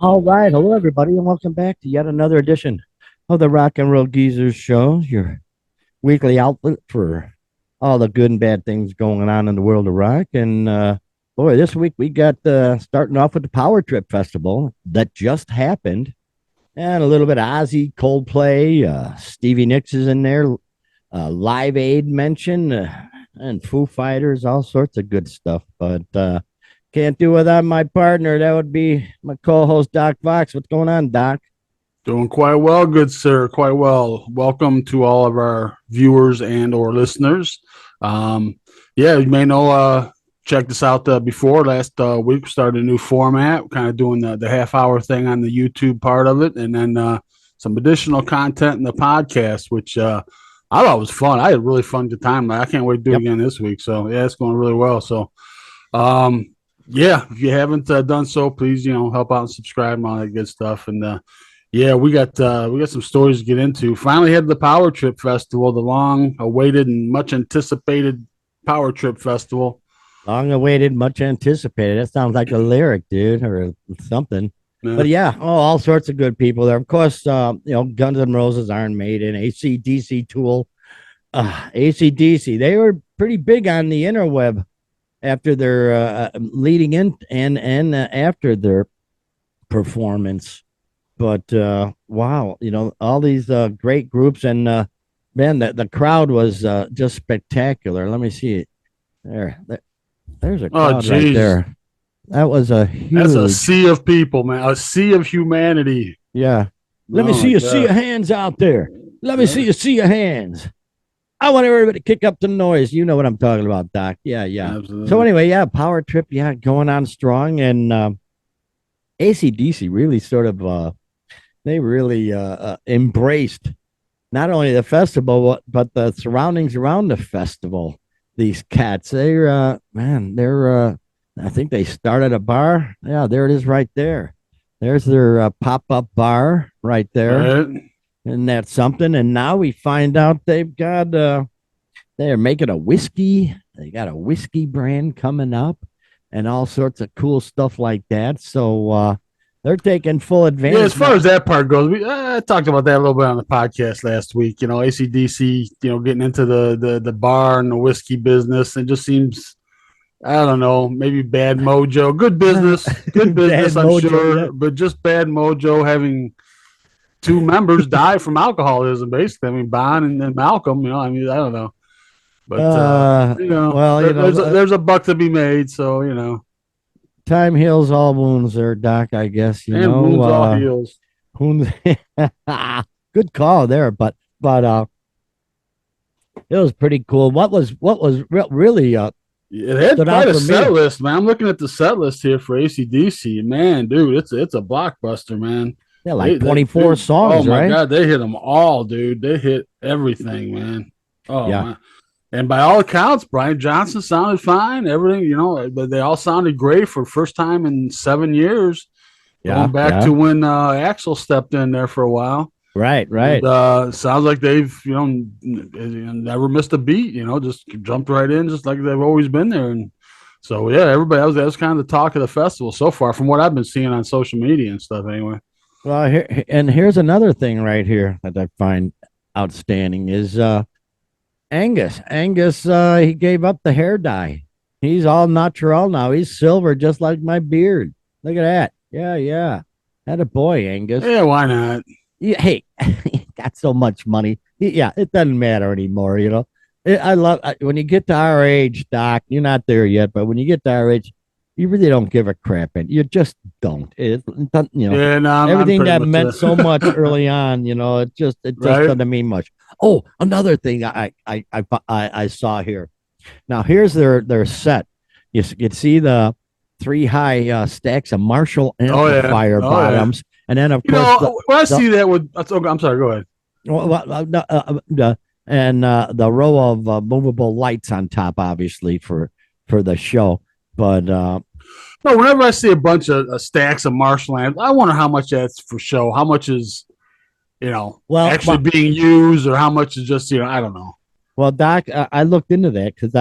All right. Hello, everybody, and welcome back to yet another edition of the RnRGzrs show, your weekly outlet for all the good and bad things going on in the world of rock. And boy, this week we got starting off with the Power Trip Festival that just happened, and a little bit of Ozzy, Coldplay, Stevie Nicks is in there, Live Aid mention, and Foo Fighters, all sorts of good stuff. But can't do without my partner. That would be my co-host Doc Fox. What's going on, Doc? Doing quite well, good sir. Quite well. Welcome to all of our viewers and or listeners. Yeah, you may know. Check this out. Before last week, we started a new format, kind of doing the half hour thing on the YouTube part of it, and then some additional content in the podcast, which I thought was fun. I had a really fun good time. I can't wait to do it again this week. So yeah, it's going really well. So yeah, if you haven't done so, please help out and subscribe and all that good stuff. And yeah, we got some stories to get into. Finally had the Power Trip Festival, the long awaited and much anticipated Power Trip Festival. Long awaited, much anticipated. That sounds like a lyric, dude, or something. Yeah. But yeah, all sorts of good people there. Of course, Guns N' Roses, Iron Maiden, AC/DC, Tool, AC/DC. They were pretty big on the interweb after their leading in and after their performance. But wow, all these great groups, and man, the crowd was just spectacular. Let me see it. There's a crowd right there. That was a huge. That's a sea of people, man. A sea of humanity. Yeah. Let me see a sea of hands out there. Let me see a sea of hands. I want everybody to kick up the noise. You know what I'm talking about, Doc. Yeah. Absolutely. So anyway, yeah, Power Trip, yeah, going on strong, and AC/DC really sort of they really embraced not only the festival but the surroundings around the festival. These cats, they're I think they started a bar. Yeah, there it is right there. There's their pop-up bar right there. Right. And that's something. And now we find out they've got they're making a whiskey. They got a whiskey brand coming up and all sorts of cool stuff like that. So they're taking full advantage. Yeah, as far as that part goes, I talked about that a little bit on the podcast last week. AC/DC, getting into the bar and the whiskey business. It just seems, I don't know, maybe bad mojo. Good business, I'm mojo, sure, yeah. But just bad mojo having two members die from alcoholism, basically. I mean, Bon and then Malcolm, I don't know. But, there's a buck to be made, so, time heals all wounds there, Doc, I guess. Wounds all heals. Good call there, but it was pretty cool. What was really it had quite a set list, man. I'm looking at the set list here for AC/DC. Man, dude, it's a blockbuster, man. Yeah, like 24 songs, right? Oh, my God, they hit them all, dude. They hit everything, man. Oh, yeah. Man. And by all accounts, Brian Johnson sounded fine. Everything, but they all sounded great for first time in 7 years. Yeah, going back to when Axl stepped in there for a while. Right. And, sounds like they've, never missed a beat. Just jumped right in, just like they've always been there. And so, yeah, everybody that was kind of the talk of the festival so far, from what I've been seeing on social media and stuff. Anyway. Well, here's another thing right here that I find outstanding is Angus. Angus, he gave up the hair dye. He's all natural now. He's silver, just like my beard. Look at that. Yeah. Had a boy, Angus. Yeah, why not? Yeah, hey, he got so much money. Yeah, it doesn't matter anymore, I love when you get to our age, Doc. You're not there yet, but when you get to our age, you really don't give a crap, and you just don't. Everything that meant so much early on, it just doesn't mean much. Oh, another thing I saw here. Now here's their set. You can see the 3 high stacks of Marshall amplifier bottoms. Yeah. And then, of course, I see that with. I'm sorry. Go ahead. And the row of movable lights on top, obviously for the show. But whenever I see a bunch of stacks of Marshall amps, I wonder how much that's for show. How much is, actually being used, or how much is just, I don't know. Well, Doc, I looked into that because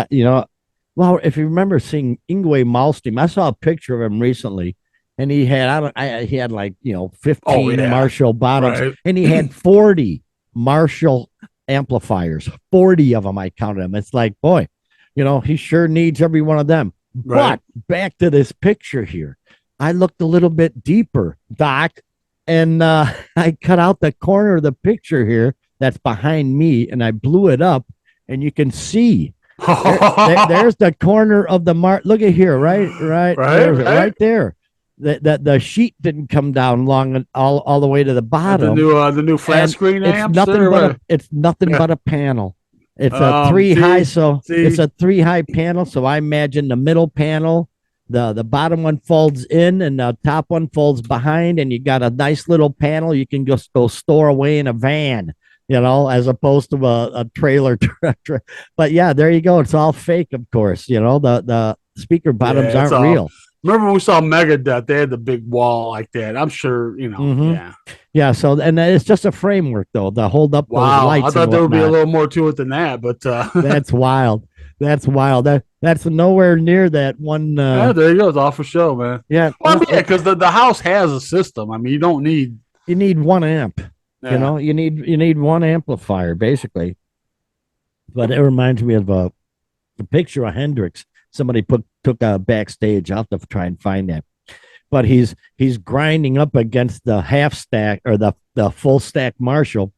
well, if you remember seeing Yngwie Malmsteen, I saw a picture of him recently. and he had he had like 15 yeah. Marshall bottoms, Right. and he had 40 Marshall amplifiers, 40 of them. I counted them. It's like, boy, he sure needs every one of them. Right. But back to this picture here, I looked a little bit deeper, Doc, and I cut out the corner of the picture here that's behind me, and I blew it up, and you can see there's the corner of the mark. Look at here, right Right. there. The sheet didn't come down long all the way to the bottom. The new flat And screen it's amps. nothing but a panel. It's a three high, so it's a 3 high panel. So I imagine the middle panel, the bottom one folds in, and the top one folds behind, and you got a nice little panel you can just go store away in a van, as opposed to a trailer. But yeah, there you go. It's all fake, of course. The speaker bottoms aren't real. Remember when we saw Megadeth? They had the big wall like that. I'm sure, Mm-hmm. Yeah. Yeah. So, and it's just a framework, though, to hold up those lights. I thought there would be a little more to it than that, but that's wild. That's wild. That's nowhere near that one. Yeah, there you go. It's all for show, man. Yeah. Well, yeah, because the house has a system. I mean, you don't need. You need one amp. Yeah. You need one amplifier, basically. But it reminds me of a picture of Hendrix. Somebody took a backstage. I'll have to try and find that. But he's grinding up against the half stack or the full stack Marshall,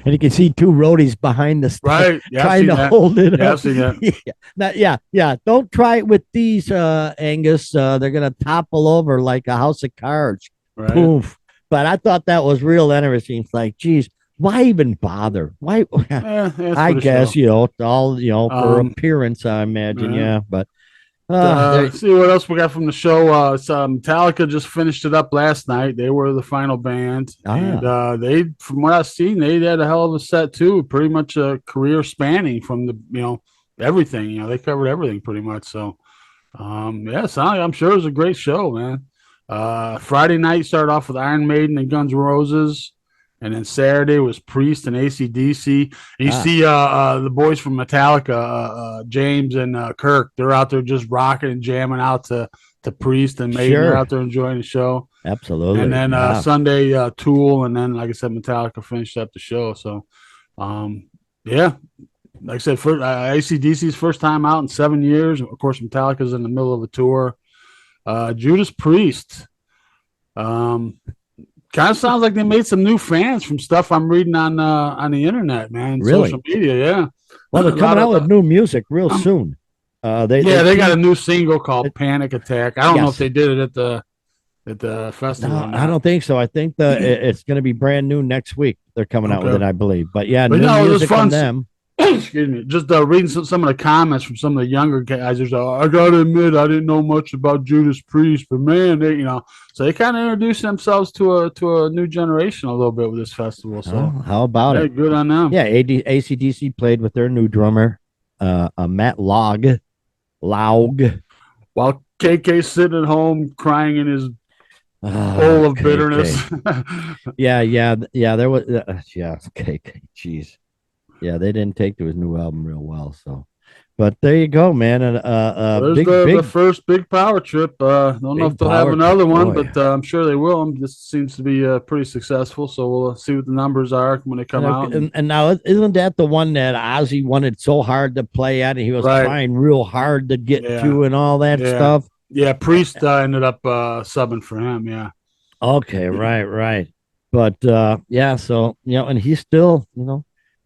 and you can see two roadies behind the stack Right. Yeah, trying to hold it up. I've seen that. Yeah. Don't try it with these, Angus. They're gonna topple over like a house of cards. Right. Poof. But I thought that was real interesting. It's like, geez, why even bother? Why? I guess all for appearance. I imagine, yeah. But see what else we got from the show. Metallica just finished it up last night. They were the final band, and they, from what I've seen, they had a hell of a set too. Pretty much a career spanning from the everything. They covered everything pretty much. So, I'm sure it was a great show, man. Friday night started off with Iron Maiden and Guns N' Roses. And then Saturday was Priest and AC/DC. And you see the boys from Metallica, James and Kirk. They're out there just rocking and jamming out to Priest and Maiden. They're out there enjoying the show. Absolutely. And then Sunday, Tool. And then, like I said, Metallica finished up the show. So, like I said, AC/DC's first time out in 7 years. Of course, Metallica's in the middle of a tour. Judas Priest. Kind of sounds like they made some new fans from stuff I'm reading on the internet, man. Really? Social media, yeah. Well, they're coming out with new music real soon. They got a new single called "Panic Attack." I don't know if they did it at the festival. No, I don't think so. I think it's going to be brand new next week. They're coming out with it, I believe. But yeah, new music from them. Excuse me. Just reading some of the comments from some of the younger guys. There's I gotta admit, I didn't know much about Judas Priest, but man, so they kind of introduced themselves to a new generation a little bit with this festival. So how about it? Good on them. Yeah, AC/DC played with their new drummer, Matt Laug, while KK sitting at home crying in his bowl of bitterness. yeah. There was KK. Jeez. Yeah, they didn't take to his new album real well. So, but there you go, man. And there's the first big power trip. Don't know if they'll have another one, but I'm sure they will. This seems to be pretty successful. So we'll see what the numbers are when they come out. And now, isn't that the one that Ozzy wanted so hard to play at, and he was trying real hard to get to, and all that stuff? Yeah, Priest ended up subbing for him. Yeah. Okay. Right. But so and he's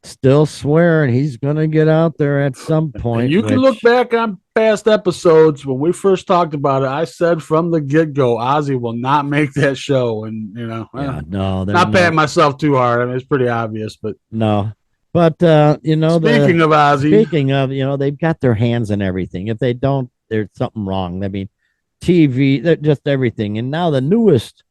still swearing he's going to get out there at some point. And you can look back on past episodes when we first talked about it. I said from the get-go, Ozzy will not make that show. And, not patting myself too hard. I mean, it's pretty obvious, but no. But, speaking of Ozzy, they've got their hands in everything. If they don't, there's something wrong. I mean, TV, just everything. And now the newest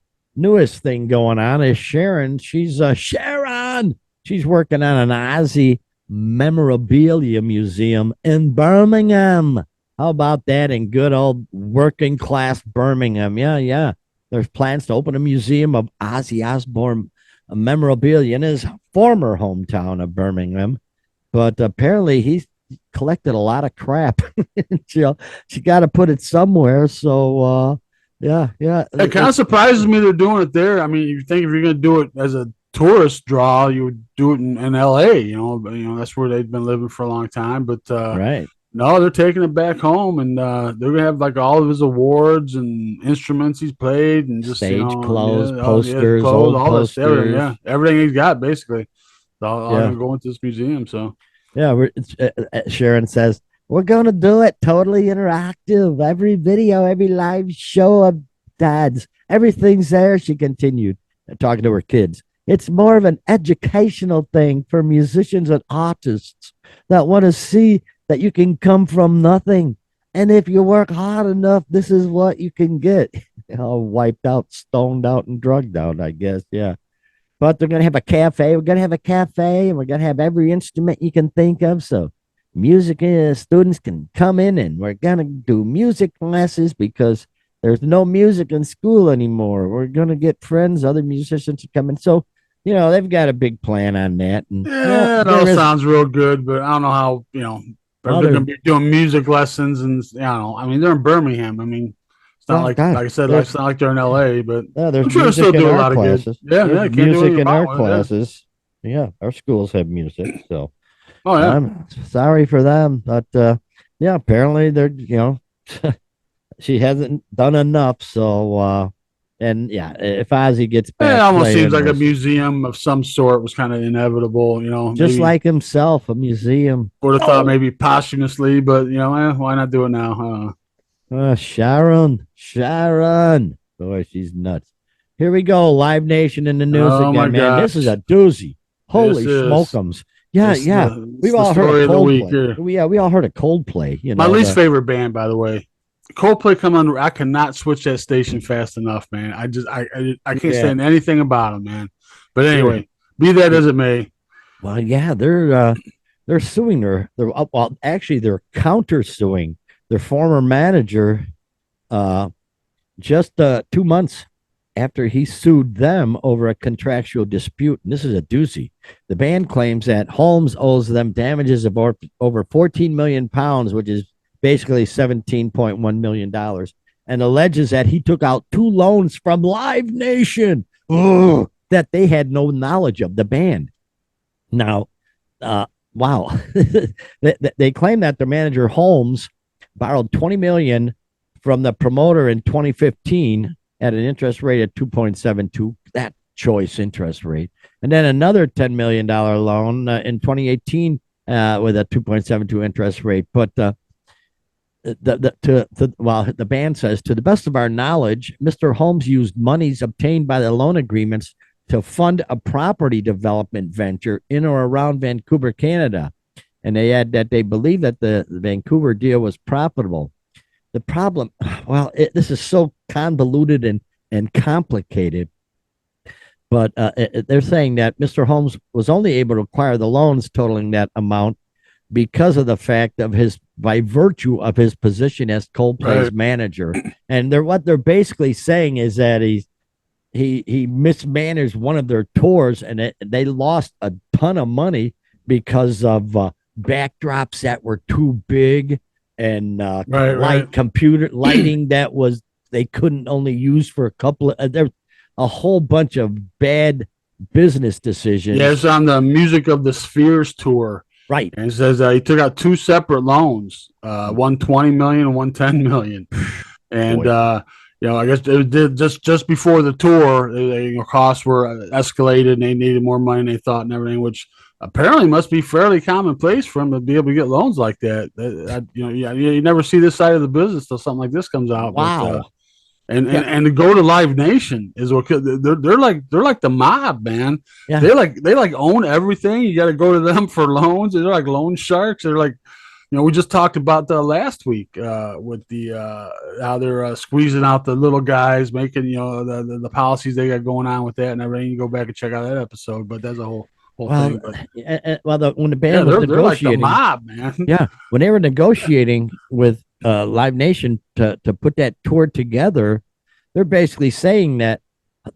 thing going on is Sharon. She's Sharon. She's working on an Ozzy memorabilia museum in Birmingham. How about that in good old working class Birmingham? Yeah. There's plans to open a museum of Ozzy Osbourne memorabilia in his former hometown of Birmingham. But apparently he's collected a lot of crap. She got to put it somewhere. So Yeah, yeah. It kind of surprises me they're doing it there. I mean, you think if you're going to do it as a tourist draw, you would do it in L.A. That's where they've been living for a long time. But Right. no, they're taking it back home, and they're gonna have like all of his awards and instruments he's played, and just Stage clothes, yeah, posters, clothes, old all this, everything, posters. yeah, everything he's got basically. It's all Yeah. gonna go into this museum. So Yeah, Sharon says we're going to do it totally interactive. Every video, every live show of Dad's, everything's there. She continued, talking to her kids. It's more of an educational thing for musicians and artists that want to see that you can come from nothing, and if you work hard enough, this is what you can get. All wiped out, stoned out, and drugged out, I guess. Yeah. But they're going to have a cafe. We're going to have a cafe, and we're going to have every instrument you can think of. So music students can come in, and we're going to do music classes because there's no music in school anymore. We're going to get friends, other musicians to come in. So, they've got a big plan on that. And yeah, yeah, it all sounds real good, but I don't know how they're well, gonna be doing music lessons, and I mean, they're in Birmingham. I mean, it's not like God, I said, like it's not like they're in L.A., but there's I'm sure they music still in do a our lot of good. classes. Yeah, There's yeah, can't do music anything in wrong our with it. Yeah. classes. Yeah, our schools have music. So Oh yeah. I'm sorry for them, but yeah, apparently they're she hasn't done enough. So and yeah, if Ozzy gets Yeah, it back almost seems playing, like a was museum of some sort was kind of inevitable. just Maybe like himself, a museum. would have thought maybe posthumously, but why not do it now? Sharon, boy, she's nuts. Here we go, Live Nation in the news Oh my again, man. This is gosh, a doozy. this Holy is smokums! Yeah, this yeah. it's We've the all heard of story of the week Coldplay. here. Yeah, we all heard of Coldplay. My least favorite band, by the way. Coldplay come on. I cannot switch that station fast enough, man. I can't Yeah. stand anything about them, man. But anyway, be that as it may. Well, yeah, they're suing well, actually they're counter suing their former manager uh just 2 months after he sued them over a contractual dispute. And this is a doozy. The band claims that Holmes owes them damages of over 14 million pounds, which is basically $17.1 million, and alleges that he took out two loans from Live Nation that they had no knowledge of, the band. Now, wow, they claim that their manager Holmes borrowed 20 million from the promoter in 2015 at an interest rate of 2.72. That choice interest rate, and then another $10 million loan in 2018 with a 2.72 interest rate. But the band says, to the best of our knowledge, Mr. Holmes used monies obtained by the loan agreements to fund a property development venture in or around Vancouver, Canada. And they add that they believe that the Vancouver deal was profitable. The problem, well, this is so convoluted and complicated, but they're saying that Mr. Holmes was only able to acquire the loans totaling that amount because of the fact of by virtue of his position as Coldplay's manager. And what they're basically saying is that he mismanaged one of their tours, and they lost a ton of money because of backdrops that were too big and computer lighting that they couldn't only use for a couple of there's a whole bunch of bad business decisions. Yeah, it's on the Music of the Spheres tour. Right. And it says he took out two separate loans, one 20 million and one 10 million. And I guess it did just before the tour, costs were escalated and they needed more money than they thought and everything, which apparently must be fairly commonplace for them to be able to get loans like that. You never see this side of the business till something like this comes out. Wow. But, and to go to Live Nation is what they're like the mob, man. Yeah. They own everything. You got to go to them for loans. They're like loan sharks. They're like, we just talked about that last week with the how they're squeezing out the little guys, making the policies they got going on with that and everything. You go back and check out that episode, but that's a whole thing. But, when the band was negotiating, they're like the mob, man. Yeah, when they were negotiating with Live Nation to put that tour together, they're basically saying that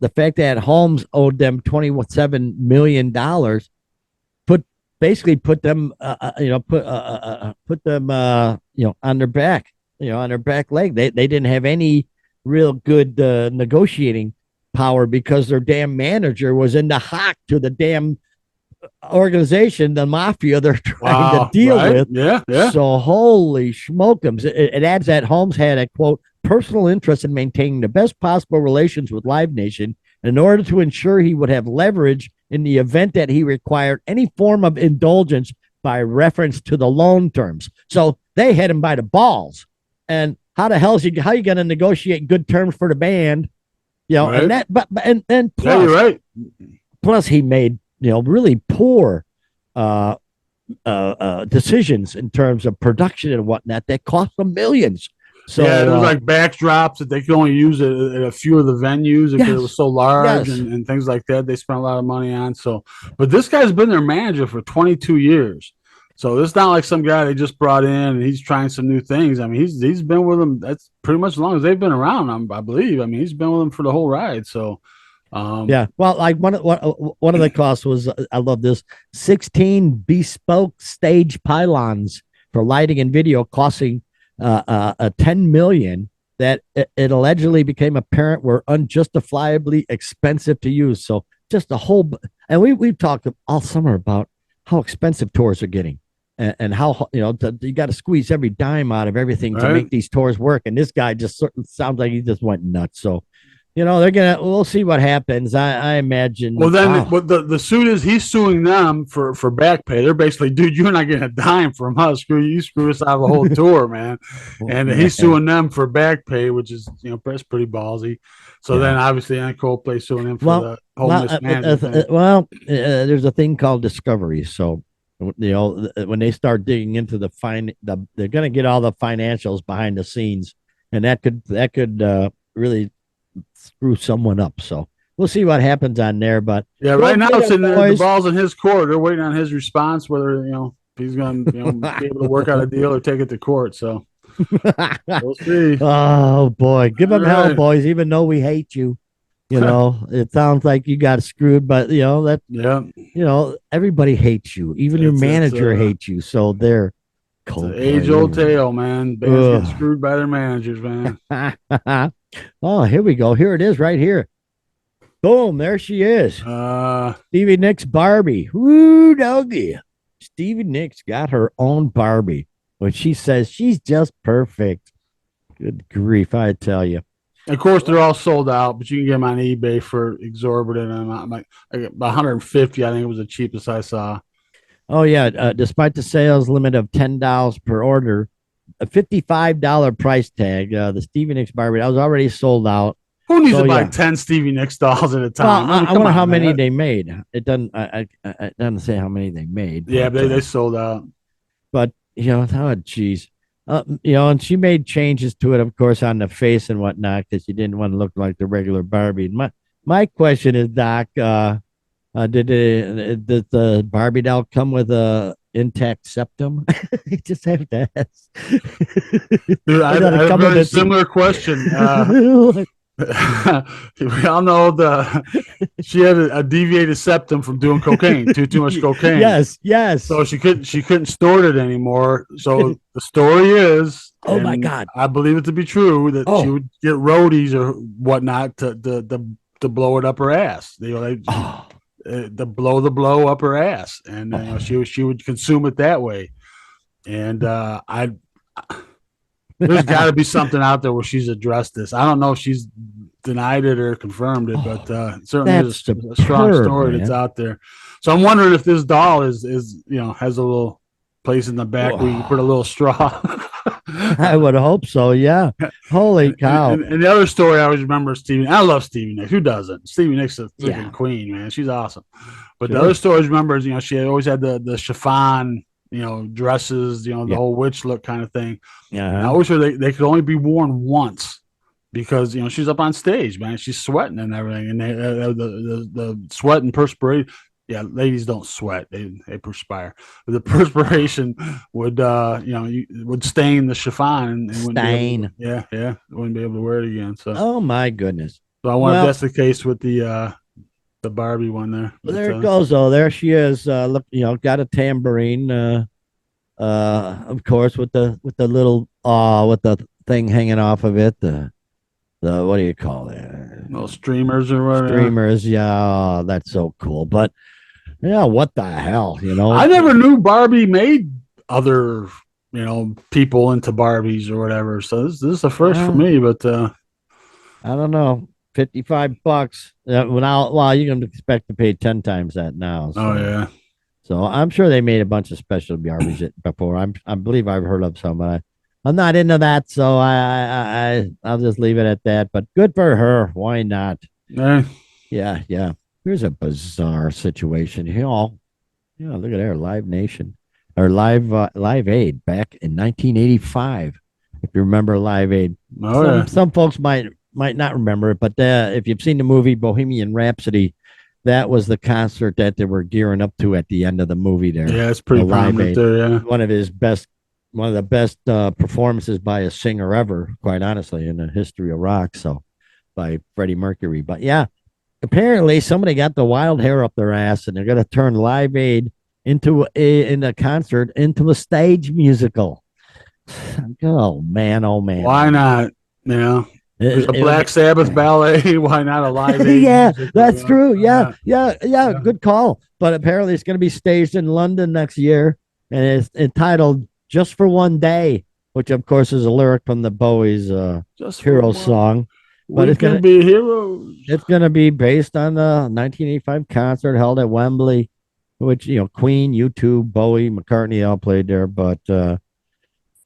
the fact that Holmes owed them $27 million put them on their back, on their back leg. They didn't have any real good negotiating power because their damn manager was in the hock to the damn organization, the mafia they're trying to Wow. deal Right. with. Yeah. Yeah. So holy schmokums. It adds that Holmes had a quote personal interest in maintaining the best possible relations with Live Nation in order to ensure he would have leverage in the event that he required any form of indulgence by reference to the loan terms. So they had him by the balls. And how the hell is he how you gonna negotiate good terms for the band? You know, Right. and that but and then Yeah, you're right. plus he made really poor decisions in terms of production and whatnot that cost them millions. So yeah, there was like backdrops that they could only use at a few of the venues because it was so large yes. and things like that. They spent a lot of money on. So, but this guy's been their manager for 22 years. So it's not like some guy they just brought in and he's trying some new things. I mean, he's been with them. That's pretty much as long as they've been around. I believe. I mean, he's been with them for the whole ride. So, yeah. Well, like one of the costs was I love this 16 bespoke stage pylons for lighting and video costing 10 million that it allegedly became apparent were unjustifiably expensive to use. So just a whole and we've talked all summer about how expensive tours are getting and how you got to squeeze every dime out of everything to make these tours work. And this guy just sounds like he just went nuts. So we'll see what happens. I imagine. Well, then what the suit is he's suing them for back pay. They're basically, dude, you're not getting a dime from us. You screw us out of a whole tour, man. And he's suing them for back pay, which is that's pretty ballsy. So then obviously Coldplay suing him for the whole mismanagement. There's a thing called discovery. So when they start digging into they're going to get all the financials behind the scenes, and that could really screw someone up. So we'll see what happens on there. But yeah, right now it's in the ball's in his court. They're waiting on his response whether if he's going to be able to work out a deal or take it to court. So we'll see. Oh boy, give them hell, boys. Even though we hate you, it sounds like you got screwed. But everybody hates you. Even your manager hates you. So they're age-old tale, man. Bands get screwed by their managers, man. Oh, here we go. Here it is right here. Boom, there she is. Stevie Nicks Barbie. Woo, doggy. Stevie Nicks got her own Barbie, when she says she's just perfect. Good grief, I tell you. Of course, they're all sold out, but you can get them on eBay for exorbitant amount. Like 150, I think it was the cheapest I saw. Oh, yeah. Despite the sales limit of $10 per order, a $55 price tag, the Stevie Nicks Barbie, I was already sold out. Who needs to buy 10 Stevie Nicks dolls at a time? Well, I wonder how many they made. It doesn't. It doesn't say how many they made. Yeah, but they sold out. But geez, and she made changes to it, of course, on the face and whatnot, because she didn't want to look like the regular Barbie. My question is, Doc, did the Barbie doll come with a intact septum? You just have to ask. Dude, I have a very similar question. We all know she had a deviated septum from doing cocaine, too much cocaine. Yes. So she couldn't store it anymore. So the story is, oh my God, I believe it to be true that she would get roadies or whatnot to blow it up her ass. The blow up her ass, and she would consume it that way. And there's got to be something out there where she's addressed this. I don't know if she's denied it or confirmed it, but certainly is a strong story that's out there. So I'm wondering if this doll is has a little place in the back where you can put a little straw. I would hope so. Yeah. Holy cow! And the other story I always remember is Stevie. I love Stevie Nicks. Who doesn't? Stevie Nicks is a freaking queen, man. She's awesome. But the other story I remember is she always had the chiffon dresses, the whole witch look kind of thing. Yeah. I always heard they could only be worn once because, she's up on stage, man. She's sweating and everything. And the sweat and perspiration. Yeah, ladies don't sweat; they perspire. But the perspiration would, would stain the chiffon and stain. Wouldn't be able to wear it again. So, oh my goodness! So I wonder if that's the case with the Barbie one there. But, there it goes. Oh, there she is. Look, got a tambourine. Of course, with the little with the thing hanging off of it. what do you call it? No streamers or whatever. Streamers. Yeah, that's so cool. But yeah, what the hell, you know? I never knew Barbie made other, people into Barbies or whatever. So this is the first for Uh, me. But I don't know. $55. Well, you can expect to pay 10 times that now. oh So, yeah, so I'm sure they made a bunch of special Barbies before. I believe I've heard of some, but I'm not into that. So I'll just leave it at that. But good for her. Why not? yeah. Yeah, yeah. Here's a bizarre situation here. Yeah, look at there, Live Nation or Live Aid back in 1985. If you remember Live Aid, Oh yeah. some folks might not remember it, but if you've seen the movie Bohemian Rhapsody, that was the concert that they were gearing up to at the end of the movie. There, Yeah, it's pretty the Live prominent Aid, there. Yeah. one of the best performances by a singer ever, quite honestly, in the history of rock. So, by Freddie Mercury. But yeah, apparently somebody got the wild hair up their ass, and they're going to turn Live Aid in a concert into a stage musical. Oh man, oh man. Why not? Yeah. There's a Black Sabbath ballet. Why not a Live Aid? Yeah, musical? that's true. Yeah, Yeah. yeah. Good call. But apparently, it's going to be staged in London next year, and it's entitled "Just for One Day," which, of course, is a lyric from the Bowie's Just "Hero" one. song. But We can be heroes. it's gonna be based on the 1985 concert held at Wembley, which Queen, U2, Bowie, McCartney all played there. But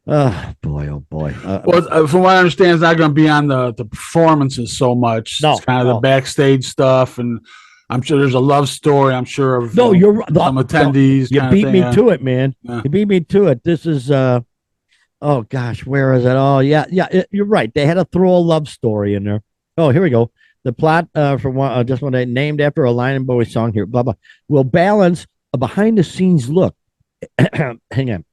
boy, oh boy. Well, from what I understand, it's not going to be on the performances so much. No, It's kind of no. the backstage stuff, and I'm sure there's a love story. I'm sure of No, you're right. some attendees. You kind beat of thing, me yeah. to it, man. Yeah. You beat me to it. This is oh gosh, where is it? Oh yeah, yeah. You're right. They had to throw a love story in there. Oh, here we go. The plot for one, just one day, named after a line in Bowie song here. Blah blah. Will balance a behind the scenes look. Hang on.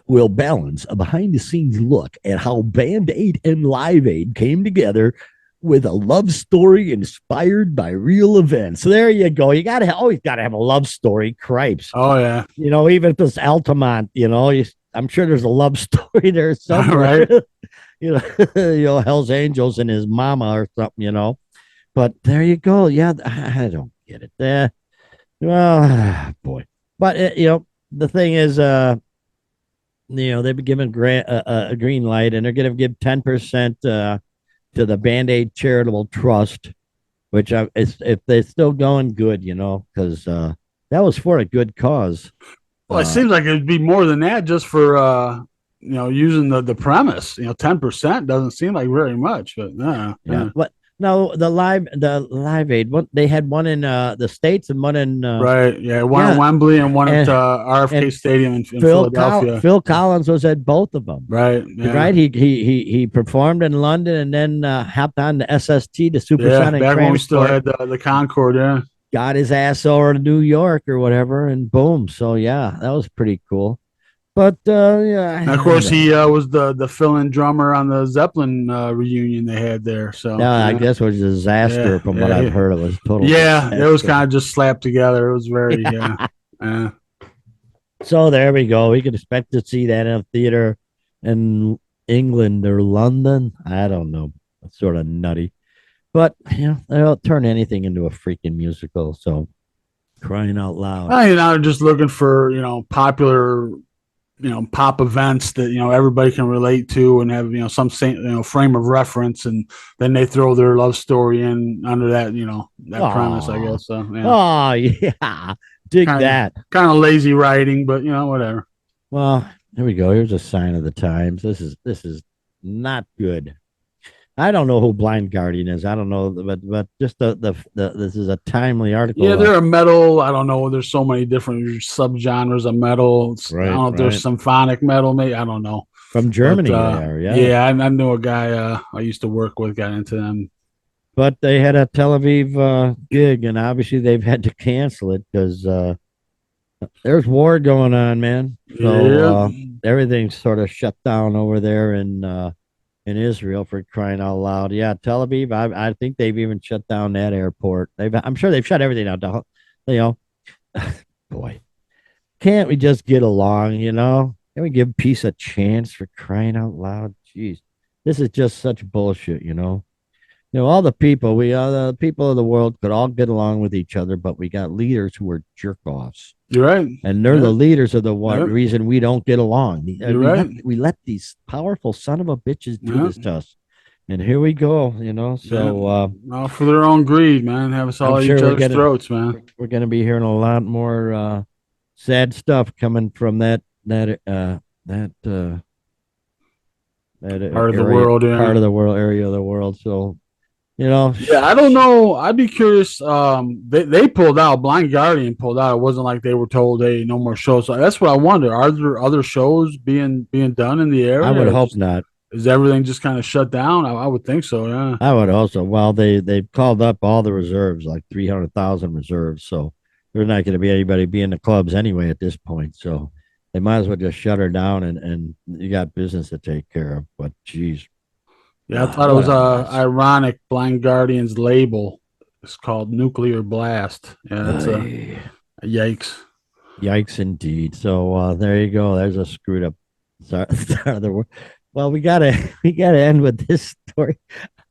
Will balance a behind the scenes look at how Band Aid and Live Aid came together with a love story inspired by real events. So there you go. You always gotta have a love story. Cripes. Oh yeah. Even if it's Altamont, I'm sure there's a love story there somewhere. Right. Hell's Angels and his mama or something. But there you go. Yeah, I don't get it. Well, boy. But the thing is, they've been given a green light, and they're going to give 10% to the Band Aid Charitable Trust, which if they're still going good, because that was for a good cause. Well, it seems like it'd be more than that just for using the premise. 10% doesn't seem like very much, but yeah. But no, the live aid. They had one in the States and one in right. Yeah, one at Wembley and one at RFK Stadium in Philadelphia. Phil Collins was at both of them. Right. Yeah. Right. He performed in London and then hopped on the SST, the supersonic back when we still transport. had the Concorde. Yeah. Got his ass over to New York or whatever, and boom. So yeah, that was pretty cool. But yeah, and of course he was the fill-in drummer on the Zeppelin reunion they had there. So I guess it was a disaster from what I've heard. It was totally it was kind of just slapped together. It was very So there we go. We can expect to see that in a theater in England or London. I don't know. It's sort of nutty. But they'll turn anything into a freaking musical. So crying out loud. I'm just looking for popular pop events that everybody can relate to and have some frame of reference, and then they throw their love story in under that that premise, I guess. So oh yeah, dig that. Kind of lazy writing, but whatever. Well, here we go. Here's a sign of the times. This is not good. I don't know who Blind Guardian is. I don't know, but just the this is a timely article. Yeah, they're a metal. I don't know. There's so many different subgenres of metal. Right, I don't know if there's symphonic metal. Maybe I don't know. From Germany, they are. Yeah. Yeah, I knew a guy I used to work with got into them. But they had a Tel Aviv gig, and obviously they've had to cancel it because there's war going on, man. So everything's sort of shut down over there in Israel, for crying out loud. Yeah, Tel Aviv. I think they've even shut down that airport. I'm sure they've shut everything down. Boy, can't we just get along? Can we give peace a chance, for crying out loud? Jeez, this is just such bullshit. all the people of the world could all get along with each other, but we got leaders who are jerk offs. You're right. And they're the leaders of the Yeah. reason we don't get along. You're right. We let these powerful son of a bitches do this to us. And here we go, So well, for their own greed, man, have us all at each other's throats, man. We're gonna be hearing a lot more sad stuff coming from that part of the world, area of the world. So, yeah, I don't know. I'd be curious. They pulled out. Blind Guardian pulled out. It wasn't like they were told, "Hey, no more shows." So that's what I wonder. Are there other shows being done in the area? I would hope not. Is everything just kind of shut down? I would think so. Yeah, I would also. Well, they've called up all the reserves, like 300,000 reserves. So there's not going to be anybody be in the clubs anyway at this point. So they might as well just shut her down, and you got business to take care of. But geez. Yeah, I thought it was ironic. Blind Guardian's label is called Nuclear Blast. Yeah, that's a yikes. Yikes indeed. So there you go. There's a screwed up start of the world. Well, we gotta end with this story.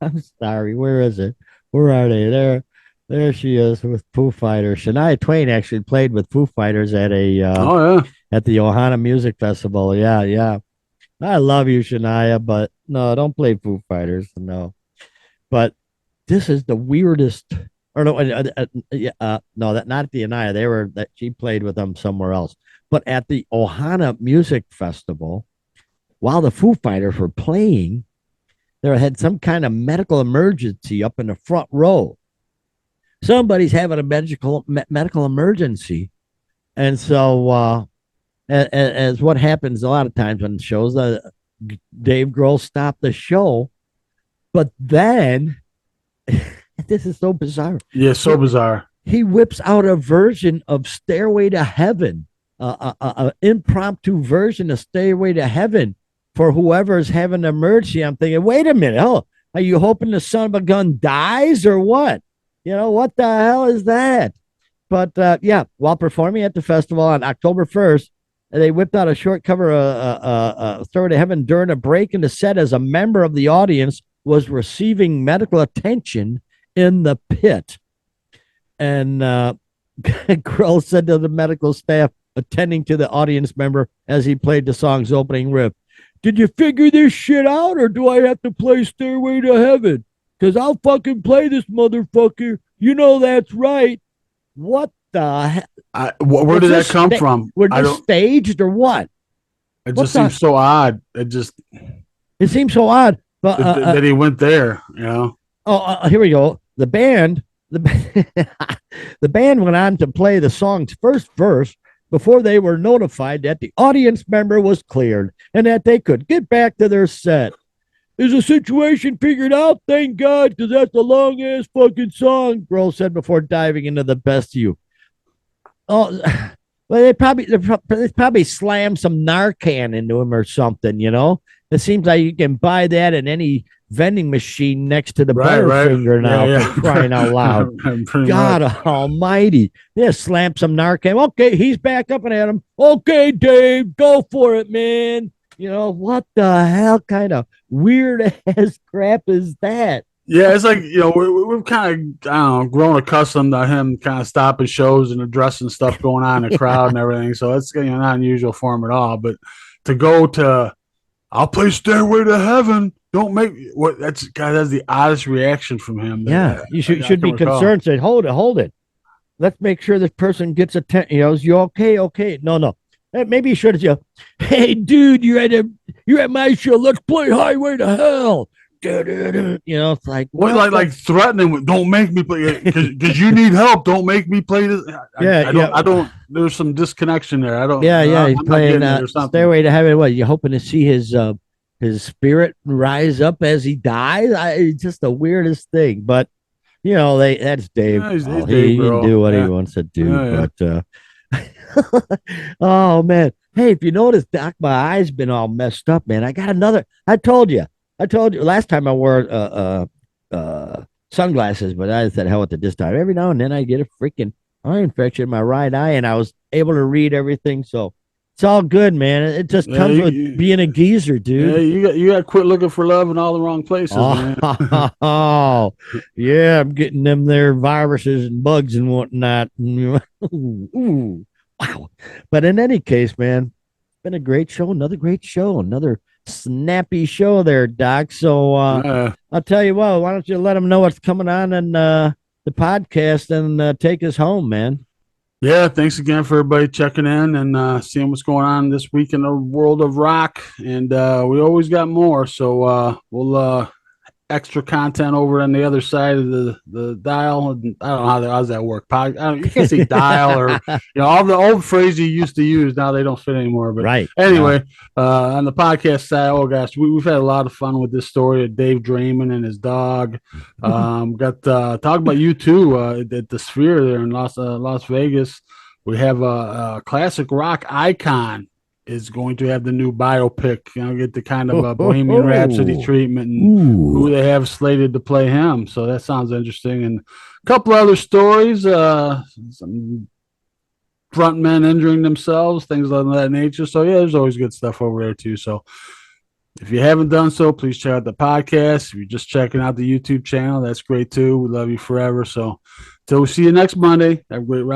I'm sorry. Where is it? Where are they? There she is with Foo Fighters. Shania Twain actually played with Foo Fighters at at the Ohana Music Festival. Yeah. I love you, Shania, but no, don't play Foo Fighters. No. But this is the weirdest. Or no, no, that not at the Anaya. She played with them somewhere else. But at the Ohana Music Festival, while the Foo Fighters were playing, there had some kind of medical emergency up in the front row. Somebody's having a medical emergency, and so as what happens a lot of times on shows, Dave Grohl stopped the show, but then this is so bizarre. Yeah, so bizarre. He whips out a version of "Stairway to Heaven," an impromptu version of "Stairway to Heaven" for whoever's having an emergency. I'm thinking, wait a minute, are you hoping the son of a gun dies or what? What the hell is that? But while performing at the festival on October 1st, they whipped out a short cover of "Stairway to Heaven" during a break in the set as a member of the audience was receiving medical attention in the pit. And Grohl said to the medical staff attending to the audience member as he played the song's opening riff, "Did you figure this shit out, or do I have to play Stairway to Heaven? Because I'll fucking play this motherfucker. That's right." What the heck? Where did that come from? Were they staged or what? It just seems so odd. It seems so odd. But that he went there, here we go. The band went on to play the song's first verse before they were notified that the audience member was cleared and that they could get back to their set. "Is the situation figured out? Thank God, because that's a long ass fucking song," Grohl said before diving into the best of you. Oh, well, they probably slammed some Narcan into him or something. It seems like you can buy that in any vending machine next to the Butterfinger now. For crying out loud. God almighty. Yeah, slam some Narcan. Okay, he's back up and at him. "Okay, Dave, go for it, man." What the hell kind of weird ass crap is that? Yeah, it's like, we've kind of, I don't know, grown accustomed to him kind of stopping shows and addressing stuff going on in the crowd and everything. So it's not unusual for him at all. But to go to, "I'll play Stairway to Heaven," don't make that's the oddest reaction from him. Yeah, you should be concerned. Say, hold it. Let's make sure this person gets attention. Is you okay? Okay. No. Maybe you should have. "Hey, dude, you're at my show. Let's play Highway to Hell." It's like like threatening. "Don't make me play because you need help. Don't make me play this." I don't. There's some disconnection there. I don't. Yeah. He's playing Stairway to Heaven. What, you hoping to see his spirit rise up as he dies? It's just the weirdest thing. But that's Dave. Yeah, he's Dave he can do what he wants to do. But oh man, hey, if you notice, Doc, my eye's been all messed up, man. I got another. I told you last time I wore sunglasses, but I said hell with it this time. Every now and then I get a freaking eye infection in my right eye, and I was able to read everything. So It's all good, man. It just Yeah, comes with being a geezer, yeah, dude. you got to quit looking for love in all the wrong places, man. Oh, yeah, I'm getting them there viruses and bugs and whatnot. Ooh, wow. But in any case, man, it's been a great show. Another great show. Another snappy show there, Doc. So Yeah. I'll tell you what, why don't you let them know what's coming on and the podcast and take us home, man. Yeah, thanks again for everybody checking in and seeing what's going on this week in the world of rock. And we always got more, so we'll extra content over on the other side of the dial. And I don't know how's that work. You can't say dial or all the old phrases you used to use. Now they don't fit anymore. But Right. anyway, on the podcast side, oh gosh, we've had a lot of fun with this story of Dave Draymond and his dog. Got talk about you too at the Sphere there in Las Vegas. We have a classic rock icon is going to have the new biopic, get the kind of a Bohemian Rhapsody treatment and who they have slated to play him. So that sounds interesting. And a couple other stories, some front men injuring themselves, things of that nature. So yeah, there's always good stuff over there too. So if you haven't done so, please check out the podcast. If you're just checking out the YouTube channel, that's great too. We love you forever. So till we see you next Monday, have a great rock.